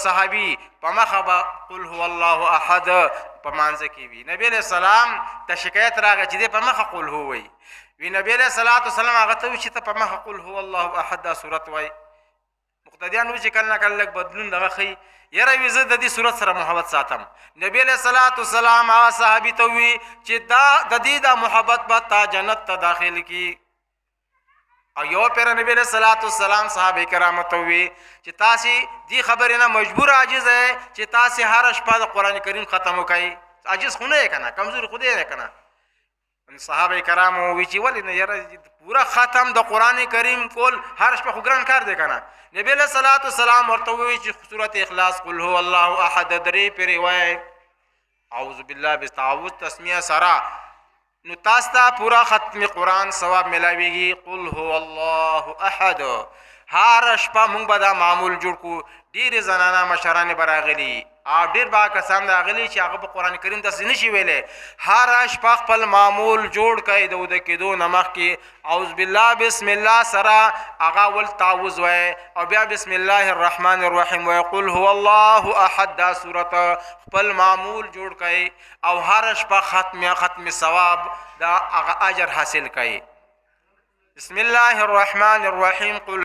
صحابي په مخه به قل هو الله احد په مانځه کې وي. نبی علیہ السلام ته شکایت راغی چې دی په مخه قل هو وایي. وی نبی علیہ الصلوۃ والسلام هغه ته وایي چې ته په مخه قل هو الله احد دا صورت وایي. مقتدیان وایي چې کله نه کله لږ بدلون دغه ښیي. یاره وي زه د دې صورت سره محبت ساتم. نبی علیہ الصلوۃ والسلام هغه صحابي ته وایي چې د دې دا محبت به تا جنت ته داخل کړي. او یو پیر نبی علیہ الصلوۃ والسلام صحابه کرام ته وی چې تاسو دی خبرې نه مجبور عاجز ہے چې تاسو هر شپه د قران کریم ختم وکړئ. عاجز خو نه کنه، کمزور خو نه کنه. صحابه کرام وی چې ولې نه یاره پورا ختم د قران کریم کول هر شپه خو ګران کار دی کنه. نبی علیہ الصلوۃ والسلام ورته وی چې سورۃ اخلاص قل هو الله احد درې پیر وای اعوذ بالله بتعوذ تسمیه سرا نو تاسو ته پورا ختم قرآن ثواب ملاویږي. قل هو الله احد هر شپه مونږ به دا معمول جوړ کو. ډېرې زنانه مشرانې به راغلي او ډېر با کسان راغلي چې هغه په قرآن کریم داسې نشي ویلی. هر شپه خپل معمول جوړ کړئ. د اوده کېدو نه مخکې اعوذ بالله بسم الله سره هغه ول تعوذ وایي او بیا بسم الله الرحمن الرحیم وایي. قل هو الله احد دا صورت خپل معمول جوړ کړئ او هر شپه ختم ثواب دا هغه اجر حاصل کړئ. بسم الله الرحمن الرحیم. قل